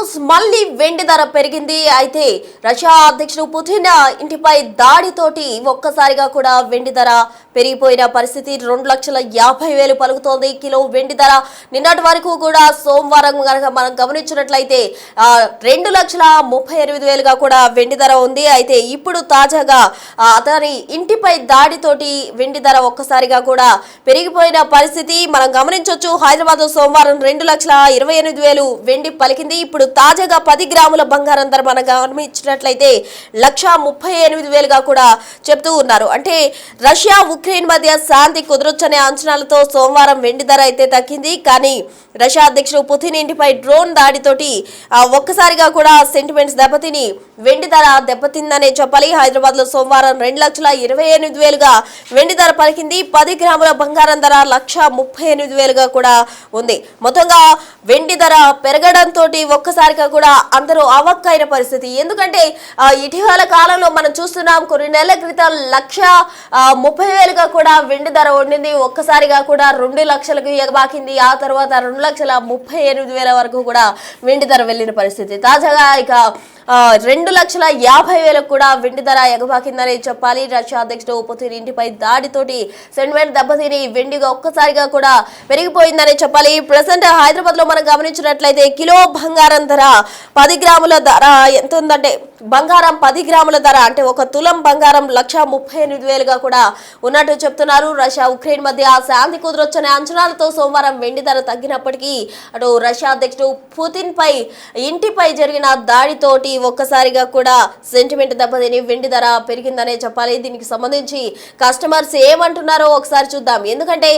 News మళ్ళీ వెండి ధర పెరిగింది. అయితే రష్యా అధ్యక్షుడు పుతిన్ ఇంటిపై దాడితోటి ఒక్కసారిగా కూడా వెండి ధర పెరిగిపోయిన పరిస్థితి. 2,50,000 పలుకుతోంది కిలో వెండి ధర. నిన్నటి వరకు కూడా సోమవారం కనుక మనం గమనించినట్లయితే 2,38,000గా కూడా వెండి ధర ఉంది. అయితే ఇప్పుడు తాజాగా అతని ఇంటిపై దాడితోటి వెండి ధర ఒక్కసారిగా కూడా పెరిగిపోయిన పరిస్థితి మనం గమనించవచ్చు. హైదరాబాద్ లో సోమవారం 2,28,000 వెండి పలికింది. ఇప్పుడు తాజాగా 10 గ్రాముల బంగారం ధర మనం గమనించినట్లయితే 1,38,000గా కూడా చెప్తూ ఉన్నారు. అంటే రష్యా ఉక్రెయిన్ మధ్య శాంతి కుదరొచ్చనే అంచనాలతో సోమవారం వెండి ధర అయితే తగ్గింది. కానీ రష్యా అధ్యక్షుడు పుతిన్ ఇంటిపై డ్రోన్ దాడితోటి ఒక్కసారిగా కూడా సెంటిమెంట్స్ దెబ్బతిని వెండి ధర దెబ్బతిందనే చెప్పాలి. హైదరాబాద్ లో సోమవారం 2,28,000గా వెండి ధర పలికింది. 10 గ్రాముల బంగారం ధర 1,38,000గా కూడా ఉంది. మొత్తంగా వెండి ధర పెరగడంతో ఒక్కసారిగా కూడా అందరూ అవక్కైన పరిస్థితి. ఎందుకంటే ఇటీవల కాలంలో మనం చూస్తున్నాం, కొన్ని నెలల క్రితం 1,30,000గా కూడా వెండి ధర ఉండింది. ఒక్కసారిగా కూడా 2 లక్షలకు ఎగబాకింది. ఆ తర్వాత 2,38,000 వరకు కూడా వెండి ధర వెళ్ళిన పరిస్థితి. తాజాగా ఇక 2,50,000 కూడా వెండి ధర ఎగబాకిందని చెప్పాలి. రష్యా అధ్యక్షుడు పుతిన్ ఇంటిపై దాడితోటి సెంటిమెంట్ దెబ్బతిని వెండిగా ఒక్కసారిగా కూడా పెరిగిపోయిందని చెప్పాలి. ప్రజెంట్ హైదరాబాద్ లో మనం గమనించినట్లయితే కిలో బంగారం ధర 10 గ్రాముల ధర ఎంత ఉందంటే, బంగారం 10 గ్రాముల ధర అంటే ఒక తులం బంగారం 1,38,000గా కూడా ఉన్నట్టు చెప్తున్నారు. రష్యా ఉక్రెయిన్ మధ్య శాంతి కుదరొచ్చనే అంచనాలతో సోమవారం వెండి ధర తగ్గినప్పటికీ అటు రష్యా అధ్యక్షుడు పుతిన్ పై ఇంటిపై జరిగిన దాడితోటి ఒక్కసారిగా కూడా సెంటిమెంట్ దెబ్బతిని వెండి ధర పెరిగిందనే చెప్పాలి. దీనికి సంబంధించి కస్టమర్స్ ఏమంటున్నారో ఒకసారి చూద్దాం. ఎందుకంటే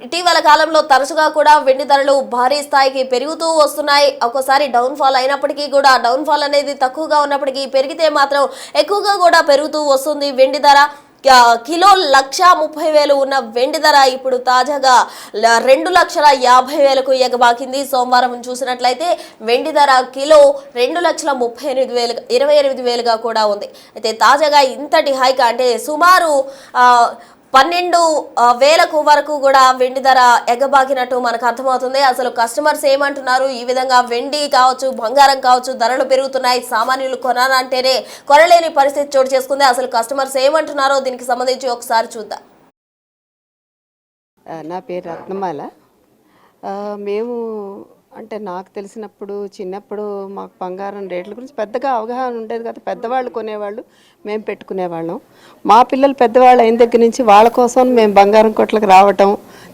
ఇటీవల కాలంలో తరచుగా కూడా వెండి ధరలు భారీ స్థాయికి పెరుగుతూ వస్తున్నాయి. ఒక్కోసారి డౌన్ ఫాల్ అయినప్పటికీ కూడా డౌన్ ఫాల్ అనేది తక్కువగా ఉన్నప్పటికీ పెరిగితే మాత్రం ఎక్కువగా కూడా పెరుగుతూ వస్తుంది వెండి ధర. కిలో 1,30,000 ఉన్న వెండి ధర ఇప్పుడు తాజాగా 2,50,000కు ఎగబాకింది. సోమవారం చూసినట్లయితే వెండి ధర కిలో 2,38,000గా కూడా ఉంది. అయితే తాజాగా ఇంతటి హైక్ అంటే సుమారు 12,000 వరకు కూడా వెండి ధర ఎగబాకినట్టు మనకు అర్థమవుతుంది. అసలు కస్టమర్స్ ఏమంటున్నారు, ఈ విధంగా వెండి కావచ్చు బంగారం కావచ్చు ధరలు పెరుగుతున్నాయి, సామాన్యులు కొనాలంటేనే కొనలేని పరిస్థితి చోటు చేసుకుంది. అసలు కస్టమర్స్ ఏమంటున్నారో దీనికి సంబంధించి ఒకసారి చూద్దాం. నా పేరు రత్నమాల. మేము అంటే నాకు తెలిసినప్పుడు చిన్నప్పుడు మాకు బంగారం రేట్ల గురించి పెద్దగా అవగాహన ఉండేది కదా. పెద్దవాళ్ళు కొనేవాళ్ళు, మేము పెట్టుకునేవాళ్ళం. మా పిల్లలు పెద్దవాళ్ళు అయిన దగ్గర నుంచి వాళ్ళ కోసం మేము బంగారం కొట్లకు రావటం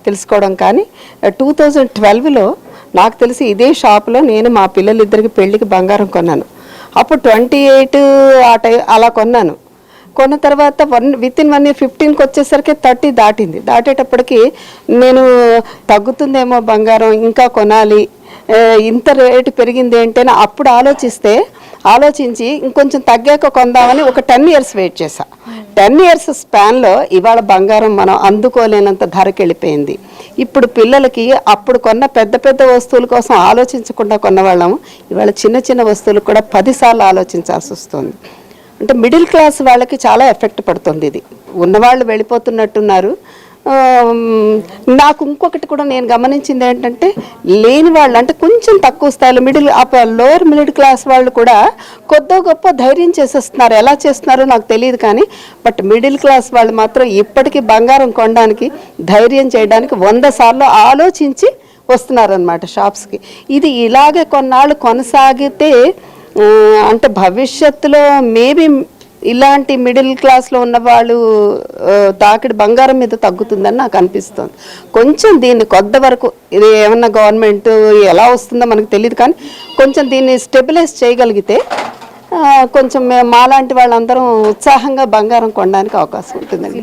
తెలుసుకోవడం. కానీ 2012లో నాకు తెలిసి ఇదే షాపులో నేను మా పిల్లలిద్దరికి పెళ్ళికి బంగారం కొన్నాను. అప్పుడు 28 అలా కొన్నాను. కొన్న తర్వాత వితిన్ 1 year 15కి వచ్చేసరికి 30 దాటింది. దాటేటప్పటికి నేను తగ్గుతుందేమో బంగారం, ఇంకా కొనాలి, ఇంత రేటు పెరిగింది ఏంటని అప్పుడు ఆలోచించి ఇంకొంచెం తగ్గాక కొందామని ఒక 10 years వెయిట్ చేశా. 10 years స్పాన్లో ఇవాళ బంగారం మనం అందుకోలేనంత ధరకి వెళ్ళిపోయింది. ఇప్పుడు పిల్లలకి అప్పుడు కొన్న పెద్ద పెద్ద వస్తువుల కోసం ఆలోచించకుండా కొన్నవాళ్ళము ఇవాళ చిన్న చిన్న వస్తువులు కూడా 10 సార్లు ఆలోచించాల్సి వస్తుంది. అంటే మిడిల్ క్లాస్ వాళ్ళకి చాలా ఎఫెక్ట్ పడుతుంది. ఇది ఉన్నవాళ్ళు వెళ్ళిపోతున్నట్టున్నారు. నాకు ఇంకొకటి కూడా నేను గమనించింది ఏంటంటే, లేని వాళ్ళు అంటే కొంచెం తక్కువ స్థాయిలో లోయర్ మిడిల్ క్లాస్ వాళ్ళు కూడా కొద్దో గొప్ప ధైర్యం చేసేస్తున్నారు. ఎలా చేస్తున్నారో నాకు తెలియదు కానీ బట్ మిడిల్ క్లాస్ వాళ్ళు మాత్రం ఇప్పటికీ బంగారం కొనడానికి ధైర్యం చేయడానికి 100 సార్లు ఆలోచించి వస్తున్నారనమాట షాప్స్కి. ఇది ఇలాగే కొన్నాళ్ళు కొనసాగితే అంటే భవిష్యత్తులో మేబీ ఇలాంటి మిడిల్ క్లాస్లో ఉన్న వాళ్ళు తాకిడి బంగారం మీద తగ్గుతుందని నాకు అనిపిస్తుంది. కొంచెం దీన్ని కొంతవరకు ఇది ఏమన్నా గవర్నమెంట్ ఎలా వస్తుందో మనకు తెలియదు కానీ కొంచెం దీన్ని స్టెబిలైజ్ చేయగలిగితే కొంచెం మాలాంటి వాళ్ళందరం ఉత్సాహంగా బంగారం కొనడానికి అవకాశం ఉంటుందండి.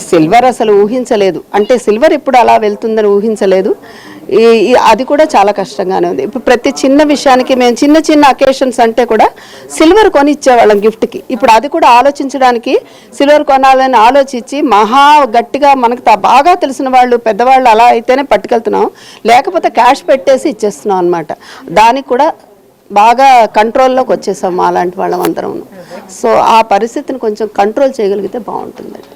సిల్వర్ అసలు ఊహించలేదు. అంటే సిల్వర్ ఇప్పుడు అలా వెళ్తుందని ఊహించలేదు. అది కూడా చాలా కష్టంగానే ఉంది. ఇప్పుడు ప్రతి చిన్న విషయానికి మేము చిన్న చిన్న అకేషన్స్ అంటే కూడా సిల్వర్ కొని ఇచ్చేవాళ్ళం గిఫ్ట్కి. ఇప్పుడు అది కూడా ఆలోచించడానికి సిల్వర్ కొనాలని ఆలోచించి మహా గట్టిగా మనకు బాగా తెలిసిన వాళ్ళు పెద్దవాళ్ళు అలా అయితేనే పట్టుకెళ్తున్నాం, లేకపోతే క్యాష్ పెట్టేసి ఇచ్చేస్తున్నాం అనమాట. దానికి కూడా బాగా కంట్రోల్లోకి వచ్చేసాం అలాంటి వాళ్ళం అందరం. సో ఆ పరిస్థితిని కొంచెం కంట్రోల్ చేయగలిగితే బాగుంటుందండి.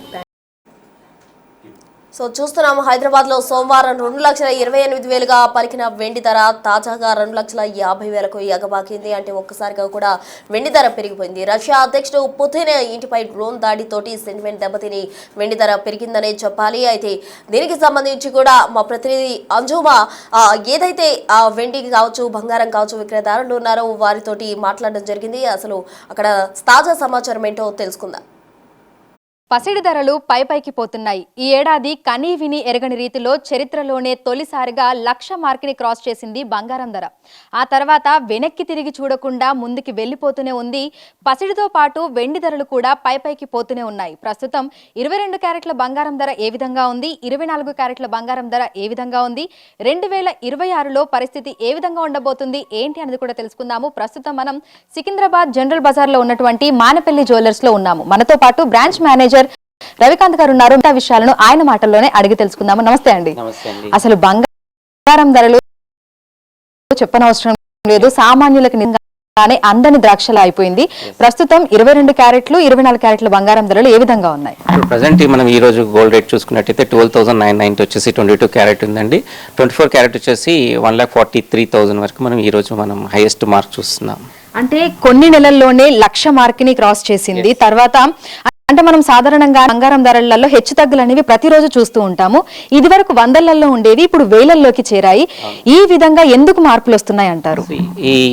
సో చూస్తున్నాం హైదరాబాద్ లో సోమవారం 2,28,000గా పలికిన వెండి ధర తాజాగా 2,50,000కు ఎగబాకింది. అంటే ఒక్కసారిగా కూడా వెండి ధర పెరిగిపోయింది. రష్యా అధ్యక్షుడు పుతిన్ ఇంటిపై డ్రోన్ దాడితోటి సెంటిమెంట్ దెబ్బతిని వెండి ధర పెరిగిందనే చెప్పాలి. అయితే దీనికి సంబంధించి కూడా మా ప్రతినిధి అంజుమా ఏదైతే వెండి కావచ్చు బంగారం కావచ్చు విక్రయదారులు ఉన్నారో వారితోటి మాట్లాడడం జరిగింది. అసలు అక్కడ తాజా సమాచారం ఏంటో తెలుసుకుందాం. పసిడి ధరలు పైకి పోతున్నాయి. ఈ ఏడాది కనీ విని ఎరగని రీతిలో చరిత్రలోనే తొలిసారిగా 1,00,000 మార్కుని క్రాస్ చేసింది బంగారం ధర. ఆ తర్వాత వెనక్కి తిరిగి చూడకుండా ముందుకి వెళ్లిపోతూనే ఉంది. పసిడితో పాటు వెండి ధరలు కూడా పైకి పోతూనే ఉన్నాయి. ప్రస్తుతం 22 క్యారెట్ల బంగారం ధర ఏ విధంగా ఉంది, 24 క్యారెట్ల బంగారం ధర ఏ విధంగా ఉంది, 2026లో పరిస్థితి ఏ విధంగా ఉండబోతుంది ఏంటి అనేది కూడా తెలుసుకుందాము. ప్రస్తుతం మనం సికింద్రాబాద్ జనరల్ బజార్ లో ఉన్నటువంటి మానపల్లి జ్యువెలర్స్ లో ఉన్నాము. మనతో పాటు బ్రాంచ్ మేనేజర్ రవికాంత్ గారు ఉన్నారు. విషయాలను ఆయన మాటల్లోనే అడిగి తెలుసుకుందాము. నమస్తే అండి. అసలు బంగారం ధరలు చెప్పనవసరం లేదు, సామాన్యులకు నిజంగానే అందని ద్రాక్షలా అయిపోయింది. ప్రస్తుతం 22 క్యారెట్లు 24 క్యారెట్ల బంగారం ధరలు ఏ విధంగా ఉన్నాయి? ప్రజెంట్ మనం ఈ రోజు గోల్డ్ రేట్ చూసుకున్నట్టయితే 12,990 వచ్చేసి 22 క్యారెట్ ఉందండి. 24 క్యారెట్ వచ్చేసి 1,43,000 వరకు మనం ఈ రోజు మనం హైయెస్ట్ మార్క్ చూస్తున్నాం. అంటే కొన్ని నెలల్లోనే 1,00,000 మార్కుని క్రాస్ చేసింది. తర్వాత అంటే మనం సాధారణంగా బంగారం ధరలలో హెచ్చు తగ్గులు అనేవి ప్రతిరోజు చూస్తూ ఉంటాము. ఇది వరకు వందలలో ఉండేవి, ఇప్పుడు వేలల్లోకి చేరాయి. ఈ విధంగా ఎందుకు మార్పులు వస్తున్నాయి అంటారు?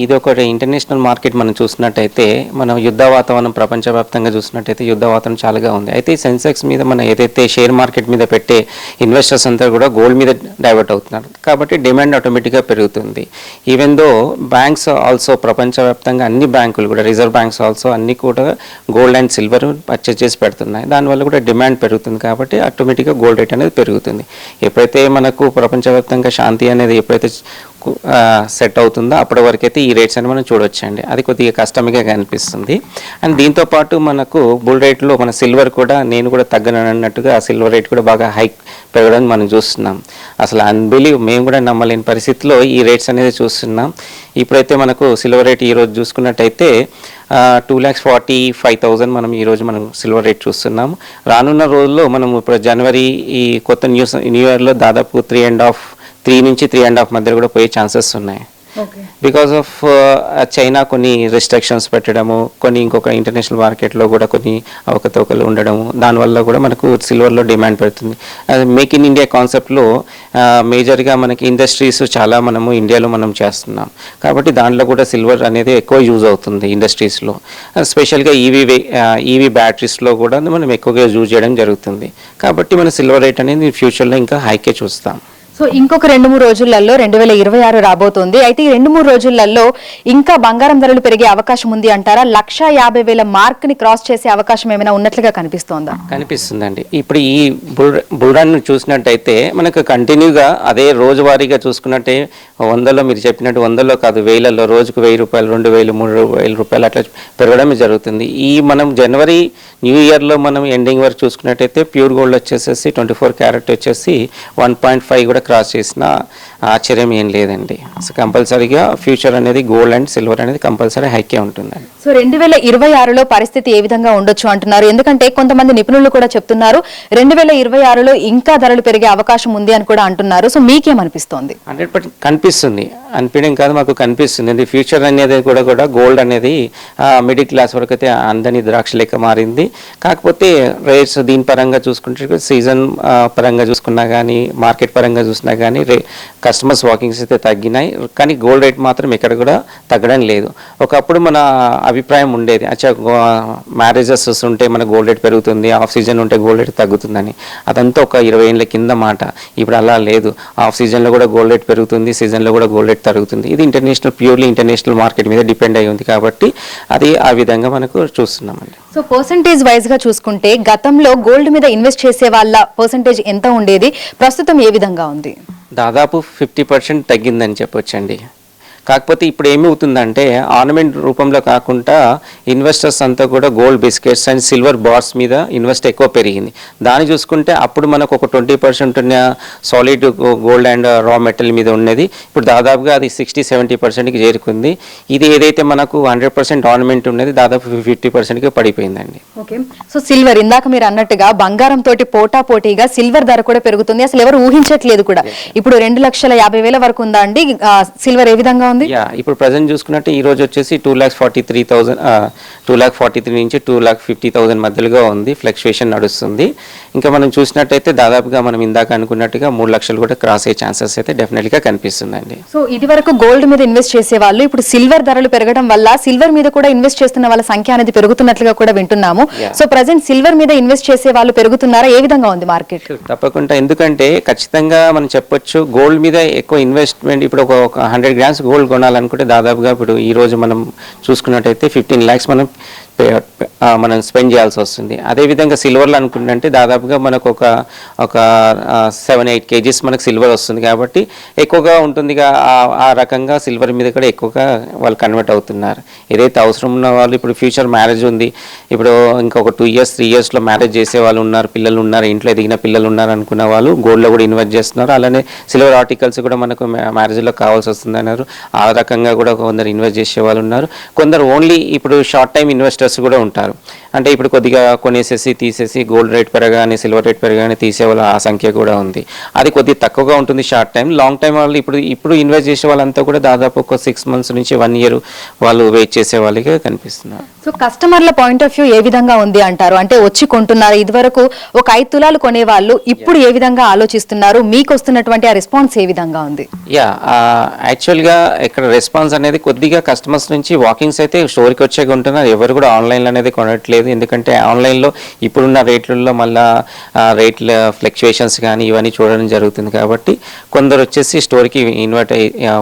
ఇది ఒక ఇంటర్నేషనల్ మార్కెట్ మనం చూసినట్టయితే మనం యుద్ధ వాతావరణం ప్రపంచవ్యాప్తంగా చూసినట్టయితే యుద్ధ వాతావరణం చాలాగా ఉంది. అయితే ఈ సెన్సెక్స్ మీద మనం ఏదైతే షేర్ మార్కెట్ మీద పెట్టే ఇన్వెస్టర్స్ అంతా కూడా గోల్డ్ మీద డైవర్ట్ అవుతున్నారు. కాబట్టి డిమాండ్ ఆటోమేటిక్గా పెరుగుతుంది. ఈవెన్ దో బ్యాంక్స్ ఆల్సో ప్రపంచవ్యాప్తంగా అన్ని బ్యాంకులు కూడా రిజర్వ్ బ్యాంక్స్ ఆల్సో అన్ని కూడా గోల్డ్ అండ్ సిల్వర్ పర్చేజ్ చేసి పెడుతున్నాయి. దానివల్ల కూడా డిమాండ్ పెరుగుతుంది. కాబట్టి ఆటోమేటిక్గా గోల్డ్ రేట్ అనేది పెరుగుతుంది. ఎప్పుడైతే మనకు ప్రపంచవ్యాప్తంగా శాంతి అనేది ఎప్పుడైతే సెట్ అవుతుందో అప్పటి వరకు అయితే ఈ రేట్స్ అని మనం చూడొచ్చండి. అది కొద్దిగా కష్టంగా కనిపిస్తుంది. అండ్ దీంతోపాటు మనకు బుల్ రేట్లో మన సిల్వర్ కూడా నేను కూడా తగ్గనన్నట్టుగా ఆ సిల్వర్ రేట్ కూడా బాగా హైక్ పెరగడం మనం చూస్తున్నాం. అసలు అన్బిలీవ్ మేము కూడా నమ్మలేని పరిస్థితిలో ఈ రేట్స్ అనేది చూస్తున్నాం. ఇప్పుడైతే మనకు సిల్వర్ రేట్ ఈరోజు చూసుకున్నట్టయితే 2,45,000 మనం ఈరోజు మనం సిల్వర్ రేట్ చూస్తున్నాం. రానున్న రోజుల్లో మనం ఇప్పుడు జనవరి ఈ కొత్త న్యూ ఇయర్లో దాదాపు 3 నుంచి 3.5 మధ్య కూడా పోయే ఛాన్సెస్ ఉన్నాయి. బికాస్ ఆఫ్ చైనా కొన్ని రెస్ట్రిక్షన్స్ పెట్టడము, కొన్ని ఇంకొక ఇంటర్నేషనల్ మార్కెట్లో కూడా కొన్ని అవకతవకలు ఉండడము, దానివల్ల కూడా మనకు సిల్వర్లో డిమాండ్ పెడుతుంది. మేక్ ఇన్ ఇండియా కాన్సెప్ట్లో మేజర్గా మనకి ఇండస్ట్రీస్ చాలా మనము ఇండియాలో మనం చేస్తున్నాం. కాబట్టి దాంట్లో కూడా సిల్వర్ అనేది ఎక్కువ యూజ్ అవుతుంది ఇండస్ట్రీస్లో. స్పెషల్గా ఈవీ బ్యాటరీస్లో కూడా మనం ఎక్కువగా యూజ్ చేయడం జరుగుతుంది. కాబట్టి మన సిల్వర్ రేట్ అనేది ఫ్యూచర్లో ఇంకా హైకే చూస్తాం. సో ఇంకొక 2-3 రోజులలో 2026 రాబోతోంది. అయితే ఈ 2-3 రోజులలో ఇంకా బంగారం ధరలు పెరిగే అవకాశం ఉంది అంటారా? 1,50,000 మార్క్ ని క్రాస్ చేసే అవకాశం ఏమైనా ఉన్నట్లుగా కనిపిస్తోందా? కనిపిస్తుందండి. ఇప్పుడు ఈ బుల్రన్ చూసినట్టయితే మనకు కంటిన్యూగా అదే రోజువారీగా చూసుకున్నట్టే 100లో మీరు చెప్పినట్టు 100లో కాదు వేలలో రోజుకు 1,000 రూపాయలు 2,000 3,000 రూపాయలు అట్లా పెరగడమే జరుగుతుంది. ఈ మనం జనవరి న్యూ ఇయర్లో మనం ఎండింగ్ వరకు చూసుకున్నట్టయితే ప్యూర్ గోల్డ్ వచ్చేసేసి 24 క్యారెట్ వచ్చేసి 1.5 కూడా క్రాస్ చేసిన ఆశ్చర్యం ఏం లేదండి. సో కంపల్సరీగా ఫ్యూచర్ అనేది గోల్డ్ అండ్ సిల్వర్ అనేది కంపల్సరీ హైకే ఉంటుందండి. సో 2026లో పరిస్థితి ఏ విధంగా ఉండొచ్చు అంటున్నారు? ఎందుకంటే కొంతమంది నిపుణులు కూడా చెప్తున్నారు 2026లో ఇంకా ధరలు పెరిగే అవకాశం ఉంది అని కూడా అంటున్నారు. సో మీకేమనిపిస్తోంది? 100% కనిపిస్తుంది. అనిపించడం కాదు, మాకు కనిపిస్తుంది. ఫ్యూచర్ అనేది కూడా గోల్డ్ అనేది మిడిల్ క్లాస్ వరకు అయితే అందని ద్రాక్ష లెక్క మారింది. కాకపోతే రేట్స్ దీని పరంగా చూసుకుంటే సీజన్ పరంగా చూసుకున్నా కానీ మార్కెట్ పరంగా చూసినా కానీ కస్టమర్స్ వాకింగ్స్ అయితే తగ్గినాయి. కానీ గోల్డ్ రేట్ మాత్రం ఇక్కడ కూడా తగ్గడం లేదు. ఒకప్పుడు మన అభిప్రాయం ఉండేది, అచ్చా మ్యారేజెస్ ఉంటే మన గోల్డ్ రేట్ పెరుగుతుంది, ఆఫ్ సీజన్ ఉంటే గోల్డ్ రేట్ తగ్గుతుందని. అదంతా ఒక 20 ఏళ్ళ కింద మాట. ఇప్పుడు అలా లేదు. ఆఫ్ సీజన్లో కూడా గోల్డ్ రేట్ పెరుగుతుంది, సీజన్లో కూడా గోల్డ్ రేట్ తరుగుతుంది. ఇది ప్యూర్లీ ఇంటర్నేషనల్ మార్కెట్ మీద డిపెండ్ అయి ఉంది. కాబట్టి అది ఆ విధంగా మనకు చూస్తున్నామండి. సో పర్సంటేజ్ వైజ్ గా చూసుకుంటే గతంలో గోల్డ్ మీద ఇన్వెస్ట్ చేసే వాళ్ళ పర్సంటేజ్ ఎంత ఉండేది, ప్రస్తుతం ఏ విధంగా ఉంది? దాదాపు 50% తగ్గిందని చెప్పొచ్చండి. కాకపోతే ఇప్పుడు ఏమవుతుందంటే ఆర్నమెంట్ రూపంలో కాకుండా ఇన్వెస్టర్స్ అంతా కూడా gold biscuits and silver bars మీద ఇన్వెస్ట్ ఎక్కువ పెరిగింది. దాన్ని చూసుకుంటే అప్పుడు మనకు ఒక 20% ఉన్న సాలిడ్ గోల్డ్ అండ్ రా మెటల్ మీద ఉన్నది ఇప్పుడు దాదాపుగా అది 60-70%కి చేరుకుంది. ఇది ఏదైతే మనకు 100% ఆర్నమెంట్ ఉన్నది దాదాపు 50%కి పడిపోయిందండి. ఓకే, సో సిల్వర్ ఇందాక మీరు అన్నట్టుగా బంగారం తోటి పోటీగా సిల్వర్ ధర కూడా పెరుగుతుంది. అసలు ఎవరు ఊహించట్లేదు కూడా. ఇప్పుడు 2,50,000 వరకు ఉందా అండి సిల్వర్? ఏ విధంగా ఉంది? ఇప్పుడు ప్రజెంట్ చూసుకున్నట్టు ఈ రోజు వచ్చేసి 2,43,000 నుంచి 2,50,000 మధ్యలో ఉంది. ఫ్లక్చుయేషన్ నడుస్తుంది. ఇంకా మనం చూసినట్టయితే దాదాపుగా మనం ఇందాక అనుకున్నట్టుగా 3 లక్షలు కూడా క్రాస్ అయ్యే ఛాన్సెస్ అయితే డెఫినెట్ గా కనిపిస్తుందండి. సో ఇది వరకు గోల్డ్ మీద ఇన్వెస్ట్ చేసే వాళ్ళు ఇప్పుడు సిల్వర్ ధరలు పెరగడం వల్ల సిల్వర్ మీద కూడా ఇన్వెస్ట్ చేస్తున్న వాళ్ళ సంఖ్య అనేది పెరుగుతున్నట్లుగా కూడా వింటున్నాము. సో ప్రజెంట్ సిల్వర్ మీద ఇన్వెస్ట్ చేసే వాళ్ళు పెరుగుతున్నారా? ఏ విధంగా ఉంది మార్కెట్? తప్పకుండా, ఎందుకంటే ఖచ్చితంగా మనం చెప్పొచ్చు గోల్డ్ మీద ఎక్కువ ఇన్వెస్ట్మెంట్. ఇప్పుడు ఒక 100 గ్రామ్స్ గోల్డ్ కొనాలనుకుంటే దాదాపుగా ఇప్పుడు ఈ రోజు మనం చూసుకున్నట్టయితే 15 lakhs మనం స్పెండ్ చేయాల్సి వస్తుంది. అదేవిధంగా సిల్వర్లో అనుకుంటే దాదాపుగా మనకు ఒక 7-8 kgs మనకు సిల్వర్ వస్తుంది కాబట్టి ఎక్కువగా ఉంటుంది. ఆ రకంగా సిల్వర్ మీద కూడా ఎక్కువగా వాళ్ళు కన్వర్ట్ అవుతున్నారు. ఏదైతే అవసరం ఉన్న వాళ్ళు ఇప్పుడు ఫ్యూచర్ మ్యారేజ్ ఉంది, ఇప్పుడు ఇంకొక 2 years 3 yearsలో మ్యారేజ్ చేసే వాళ్ళు ఉన్నారు, పిల్లలు ఉన్నారు, ఇంట్లో ఎదిగిన పిల్లలు ఉన్నారు అనుకున్న వాళ్ళు గోల్డ్లో కూడా ఇన్వెస్ట్ చేస్తున్నారు. అలానే సిల్వర్ ఆర్టికల్స్ కూడా మనకు మ్యారేజ్లో కావాల్సి వస్తుంది అన్నారు. ఆ రకంగా కూడా కొందరు ఇన్వెస్ట్ చేసే వాళ్ళు ఉన్నారు. కొందరు ఓన్లీ ఇప్పుడు షార్ట్ టైం ఇన్వెస్టర్స్ కూడా ఉంటారు. అంటే ఇప్పుడు కొద్దిగా కొనేసేసి తీసేసి గోల్డ్ రేట్ పెరగానే సిల్వర్ రేట్ పెరగానే తీసేవాళ్ళు ఆ సంఖ్య కూడా ఉంది. అది కొద్దిగా తక్కువగా ఉంటుంది షార్ట్ టైం. లాంగ్ టైం వాళ్ళు ఇప్పుడు ఇన్వెస్ట్ చేసే వాళ్ళంతా కూడా దాదాపు ఒక 6 months నుంచి 1 year వాళ్ళు వెయిట్ చేసే వాళ్ళకి కనిపిస్తున్నారు. సో కస్టమర్ల పాయింట్ ఆఫ్ వ్యూ ఏ విధంగా ఉంది అంటారు? అంటే వచ్చి కొంటున్నారు, ఇదివరకు ఒక 5 తులాలు కొనేవాళ్ళు ఇప్పుడు ఏ విధంగా ఆలోచిస్తున్నారు? మీకు వస్తున్నటువంటి ఆ రెస్పాన్స్ ఏ విధంగా ఉంది? యాక్చువల్గా ఇక్కడ రెస్పాన్స్ అనేది కొద్దిగా కస్టమర్స్ నుంచి వాకింగ్స్ అయితే స్టోర్కి వచ్చే కొంటున్నారు. ఎవరు కూడా ఆన్లైన్లో అనేది కొనట్లేదు. ఎందుకంటే ఆన్లైన్లో ఇప్పుడున్న రేట్లలో మళ్ళీ రేట్ల ఫ్లక్చుయేషన్స్ కానీ ఇవన్నీ చూడడం జరుగుతుంది కాబట్టి కొందరు వచ్చేసి స్టోర్కి ఇన్వైట్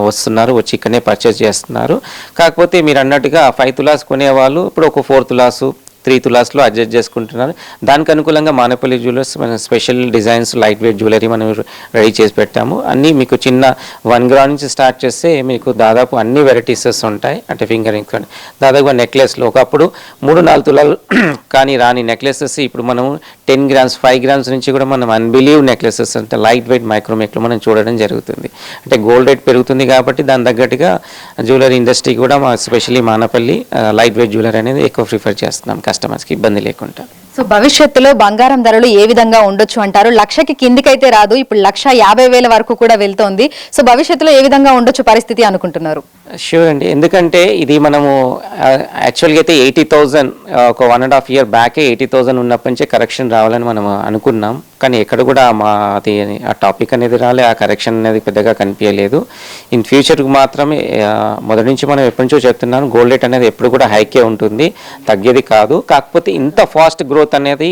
వస్తున్నారు, వచ్చి ఇక్కడనే పర్చేస్ చేస్తున్నారు. కాకపోతే మీరు అన్నట్టుగా 5 తులాస్ కొనేవాళ్ళు ఇప్పుడు ఒక 4 తులాసు 3 తులాస్లో అడ్జస్ట్ చేసుకుంటున్నారు. దానికి అనుకూలంగా మానేపల్లి జ్యువెలర్స్ మన special designs light weight jewellery మనం రెడీ చేసి పెట్టాము. అన్నీ మీకు చిన్న 1 gram నుంచి స్టార్ట్ చేస్తే మీకు దాదాపు అన్ని వెరైటీసెస్ ఉంటాయి. అంటే ఫింగర్ రింగ్స్ కానీ దాదాపుగా నెక్లెస్లో ఒకప్పుడు 3-4 తులాలు కానీ రాని నెక్లెసెస్ ఇప్పుడు మనం 10 grams 5 grams నుంచి కూడా మనం అన్బిలీవ్ నెక్లెసెస్ అంటే లైట్ వెయిట్ మైక్రోమేక్లో మనం చూడడం జరుగుతుంది. అంటే గోల్డ్ రేట్ పెరుగుతుంది కాబట్టి దాని తగ్గట్టుగా జ్యువెలరీ ఇండస్ట్రీ కూడా మా specially Manepalli light weight jewellery అనేది ఎక్కువ ప్రిఫర్ చేస్తున్నాం కస్టమర్స్కి ఇబ్బంది లేకుండా. సో భవిష్యత్తులో బంగారం ధరలు ఏ విధంగా ఉండొచ్చు అంటారు? 1,00,000కి కిందికైతే రాదు, ఇప్పుడు 1,50,000 వరకు కూడా వెళ్తోంది. సో భవిష్యత్తులో ఏ విధంగా ఉండొచ్చు పరిస్థితి అనుకుంటున్నారు? షూర్ అండి, ఎందుకంటే ఇది మనము యాక్చువల్గా అయితే 80,000 ఒక 1.5 year బ్యాకే 80,000 ఉన్నప్పటి నుంచే కరెక్షన్ రావాలని మనం అనుకున్నాం. కానీ ఎక్కడ కూడా అది ఆ టాపిక్ అనేది రాలే, ఆ కరెక్షన్ అనేది పెద్దగా కనిపించలేదు. ఇన్ ఫ్యూచర్కి మాత్రమే మొదటి నుంచి మనం ఎప్పటి నుంచో చెప్తున్నాను గోల్డ్ రేట్ అనేది ఎప్పుడు కూడా హైకే ఉంటుంది, తగ్గేది కాదు. కాకపోతే ఇంత ఫాస్ట్ గ్రోత్ అనేది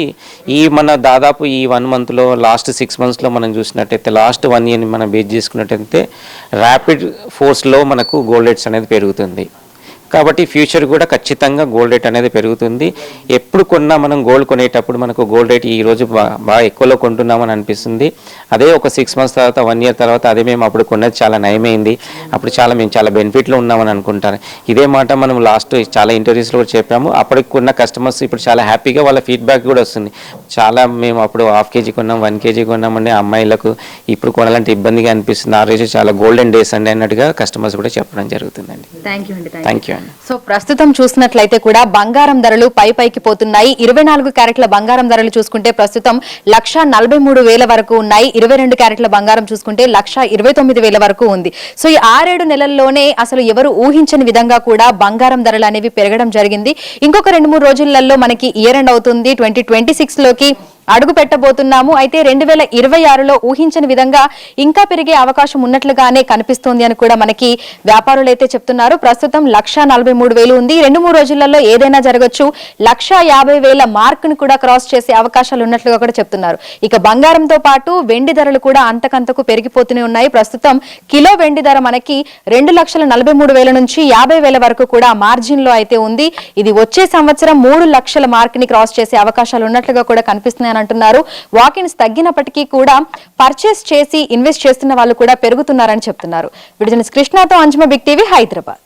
మన దాదాపు ఈ 1 monthలో లాస్ట్ 6 monthsలో మనం చూసినట్టయితే లాస్ట్ 1 year మనం బేస్ చేసుకున్నట్టయితే ర్యాపిడ్ ఫోర్స్లో మనకు గోల్డ్ రేట్స్ అనేది పెరుగుతుంది. కాబట్టి ఫ్యూచర్ కూడా ఖచ్చితంగా గోల్డ్ రేట్ అనేది పెరుగుతుంది. ఎప్పుడు కొన్నా మనం గోల్డ్ కొనేటప్పుడు మనకు గోల్డ్ రేట్ ఈరోజు బాగా ఎక్కువలో కొంటున్నామని అనిపిస్తుంది. అదే ఒక 6 months తర్వాత 1 year తర్వాత అదే మేము అప్పుడు కొన్నది చాలా నయమైంది, అప్పుడు మేము చాలా బెనిఫిట్లో ఉన్నామని అనుకుంటాను. ఇదే మాట మనం లాస్ట్ చాలా ఇంటర్వ్యూస్లో కూడా చెప్పాము. అప్పటికి కొన్న కస్టమర్స్ ఇప్పుడు చాలా హ్యాపీగా వాళ్ళ ఫీడ్బ్యాక్ కూడా వస్తుంది. చాలా మేము అప్పుడు 1/2 kg కొన్నాం, 1 kg కొన్నామండి, అమ్మాయిలకు ఇప్పుడు కొనాలంటే ఇబ్బందిగా అనిపిస్తుంది, ఆ రోజు చాలా గోల్డెన్ డేస్ అండి అన్నట్టుగా కస్టమర్స్ కూడా చెప్పడం జరుగుతుందండి. థ్యాంక్ యూ అండి. Thank you. సో ప్రస్తుతం చూసినట్లయితే కూడా బంగారం ధరలు పైకి పోతున్నాయి. 24 క్యారెట్ల బంగారం ధరలు చూసుకుంటే ప్రస్తుతం 1,43,000 వరకు ఉన్నాయి. 22 క్యారెట్ల బంగారం చూసుకుంటే 1,29,000 వరకు ఉంది. సో ఈ 6-7 నెలల్లోనే అసలు ఎవరు ఊహించని విధంగా కూడా బంగారం ధరలు అనేవి పెరగడం జరిగింది. ఇంకొక 2-3 రోజులలో మనకి ఇయర్ ఎండ్ అవుతుంది, 2026లోకి అడుగు పెట్టబోతున్నాము. అయితే 2026లో ఊహించని విధంగా ఇంకా పెరిగే అవకాశం ఉన్నట్లుగానే కనిపిస్తోంది అని కూడా మనకి వ్యాపారులు అయితే చెప్తున్నారు. ప్రస్తుతం 1,43,000 ఉంది. 2-3 రోజులలో ఏదైనా జరగచ్చు. 1,50,000 మార్కును కూడా క్రాస్ చేసే అవకాశాలు ఉన్నట్లుగా కూడా చెప్తున్నారు. ఇక బంగారంతో పాటు వెండి ధరలు కూడా అంతకంతకు పెరిగిపోతూనే ఉన్నాయి. ప్రస్తుతం కిలో వెండి ధర మనకి 2,43,000 నుంచి 50,000 వరకు కూడా మార్జిన్ లో అయితే ఉంది. ఇది వచ్చే సంవత్సరం 3 లక్షల మార్క్ ని క్రాస్ చేసే అవకాశాలు ఉన్నట్లుగా కూడా కనిపిస్తున్నాయి పెరుగుతున్నాయని అంటున్నారు. వాకిన్స్ తగ్గినప్పటికీ కూడా పర్చేస్ చేసి ఇన్వెస్ట్ చేస్తున్న వాళ్ళు కూడా పెరుగుతున్నారని చెప్తున్నారు. విడుదల కృష్ణతో అంజుమ, బిగ్ టీవీ, హైదరాబాద్.